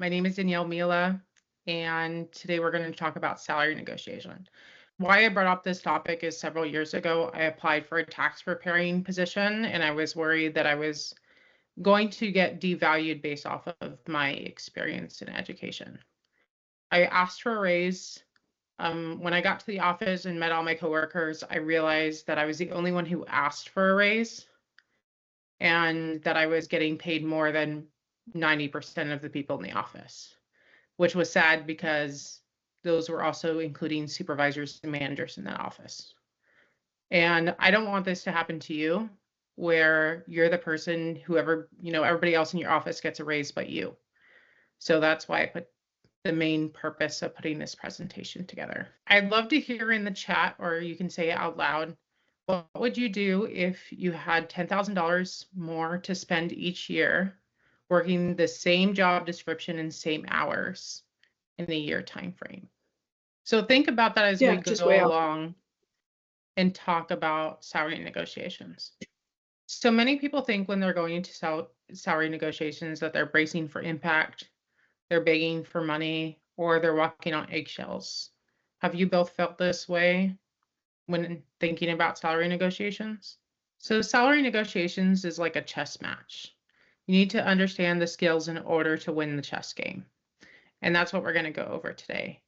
My name is Danielle Mila, and today we're going to talk about salary negotiation. Why I brought up this topic is several years ago, I applied for a tax preparing position, and I was worried that I was going to get devalued based off of my experience in education. I asked for a raise. When I got to the office and met all my coworkers, I realized that I was the only one who asked for a raise and that I was getting paid more than 90% of the people in the office, which was sad because those were also including supervisors and managers in that office. And I don't want this to happen to you where you're the person whoever, everybody else in your office gets a raise but you. So that's why I put the main purpose of putting this presentation together. I'd love to hear in the chat, or you can say it out loud, what would you do if you had $10,000 more to spend each year working the same job description and same hours in a year time frame? So think about that as we Yeah, just way go off. along and talk about salary negotiations. So many people think when they're going into salary negotiations that they're bracing for impact, they're begging for money, or they're walking on eggshells. Have you both felt this way when thinking about salary negotiations? So salary negotiations is like a chess match. You need to understand the skills in order to win the chess game. And that's what we're going to go over today.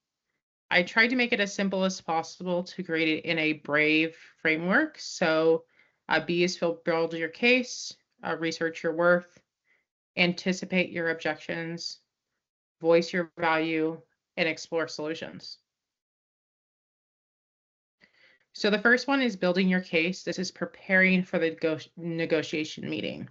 I tried to make it as simple as possible to create it in a BRAVE framework. So B is build your case, research your worth, anticipate your objections, voice your value, and explore solutions. So the first one is building your case. This is preparing for the negotiation meeting.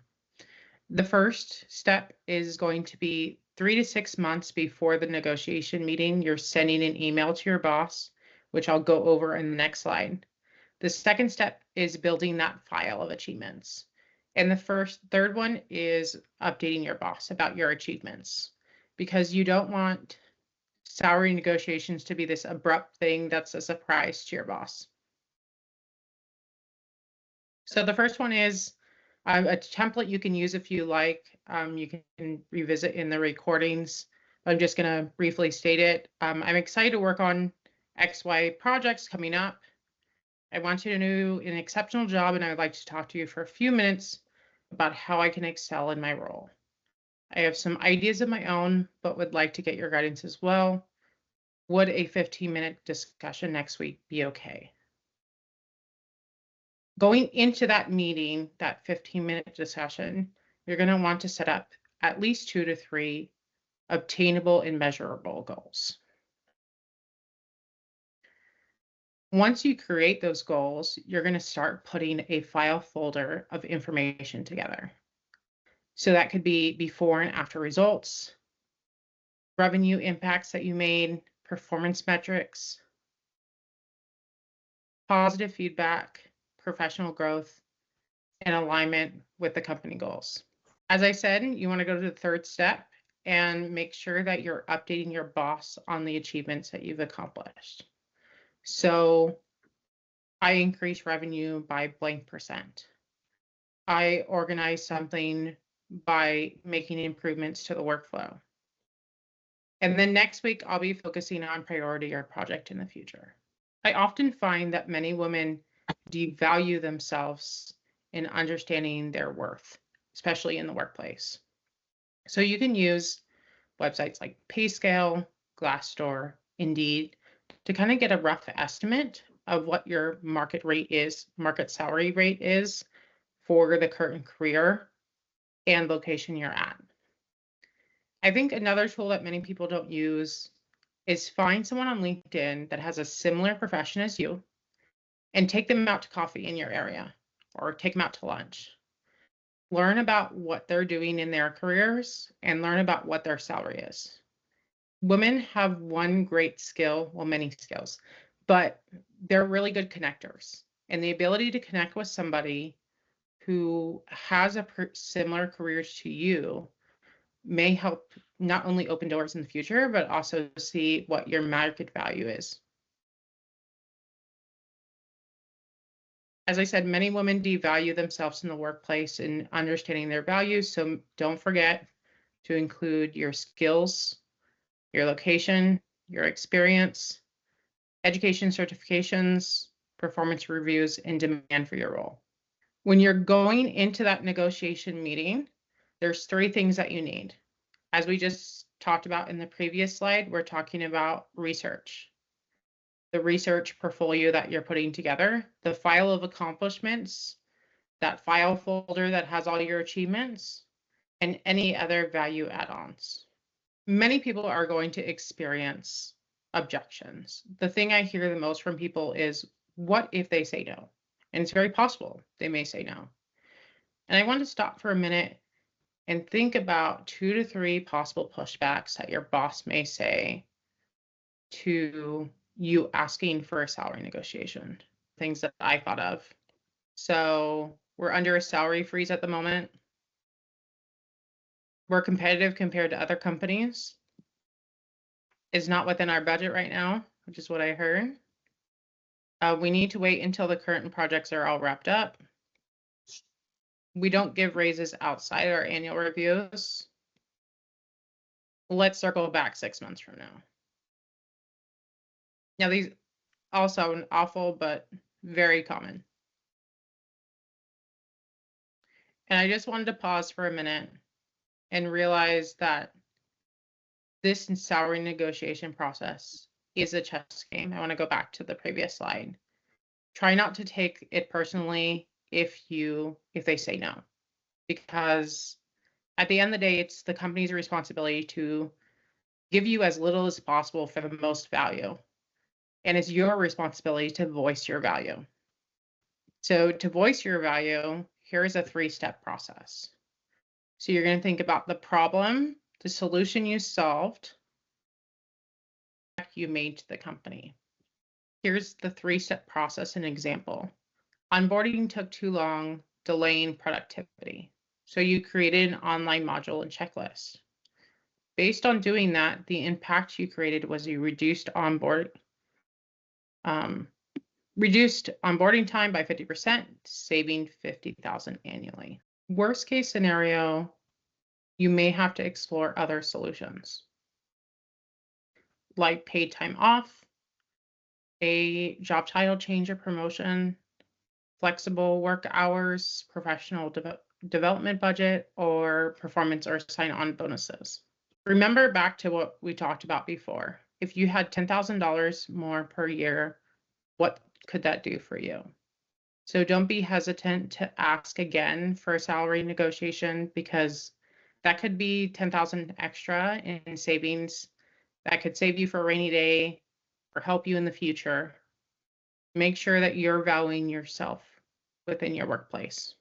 The first step is going to be 3 to 6 months before the negotiation meeting. You're sending an email to your boss, which I'll go over in the next slide. The second step is building that file of achievements. And the third one is updating your boss about your achievements, because you don't want salary negotiations to be this abrupt thing that's a surprise to your boss. So the first one is a template you can use if you like. You can revisit in the recordings. I'm just going to briefly state it. I'm excited to work on XY projects coming up. I want you to do an exceptional job, and I would like to talk to you for a few minutes about how I can excel in my role. I have some ideas of my own, but would like to get your guidance as well. Would a 15-minute discussion next week be okay? Going into that meeting, that 15-minute discussion, you're going to want to set up at least 2 to 3 obtainable and measurable goals. Once you create those goals, you're going to start putting a file folder of information together. So that could be before and after results, revenue impacts that you made, performance metrics, positive feedback, professional growth, and alignment with the company goals. As I said, you want to go to the third step and make sure that you're updating your boss on the achievements that you've accomplished. So I increased revenue by blank percent. I organized something by making improvements to the workflow. And then next week, I'll be focusing on priority or project in the future. I often find that many women devalue themselves in understanding their worth, especially in the workplace. So you can use websites like PayScale, Glassdoor, Indeed, to kind of get a rough estimate of what your market salary rate is for the current career and location you're at. I think another tool that many people don't use is find someone on LinkedIn that has a similar profession as you and take them out to coffee in your area or take them out to lunch. Learn about what they're doing in their careers and learn about what their salary is. Women have one great skill, well, many skills, but they're really good connectors. And the ability to connect with somebody who has a similar career to you may help not only open doors in the future, but also see what your market value is. As I said, many women devalue themselves in the workplace and understanding their values. So don't forget, to include your skills, your location, your experience, education certifications, performance reviews, and demand for your role. When you're going into that negotiation meeting, there's 3 things that you need. As we just talked about in the previous slide, we're talking about research. The research portfolio that you're putting together, the file of accomplishments, that file folder that has all your achievements, and any other value add-ons. Many people are going to experience objections. The thing I hear the most from people is, what if they say no? And it's very possible they may say no. And I want to stop for a minute and think about 2 to 3 possible pushbacks that your boss may say to you asking for a salary negotiation. Things that I thought of. So we're under a salary freeze at the moment. We're competitive compared to other companies. It's not within our budget right now, which is what I heard. We need to wait until the current projects are all wrapped up. We don't give raises outside our annual reviews. Let's circle back 6 months from now. Now, these all sound awful, but very common. And I just wanted to pause for a minute and realize that this salary negotiation process is a chess game. I want to go back to the previous slide. Try not to take it personally if they say no, because at the end of the day, it's the company's responsibility to give you as little as possible for the most value. And it's your responsibility to voice your value. So to voice your value, here's a 3-step process. So you're going to think about the problem, the solution you solved, you made to the company. Here's the 3-step process, an example. Onboarding took too long, delaying productivity. So you created an online module and checklist. Based on doing that, the impact you created was you reduced onboarding time by 50%, saving $50,000 annually. Worst case scenario, you may have to explore other solutions, like paid time off, a job title change or promotion, flexible work hours, professional development budget, or performance or sign-on bonuses. Remember back to what we talked about before. If you had $10,000 more per year, what could that do for you? So don't be hesitant to ask again for a salary negotiation, because that could be $10,000 extra in savings that could save you for a rainy day or help you in the future. Make sure that you're valuing yourself within your workplace.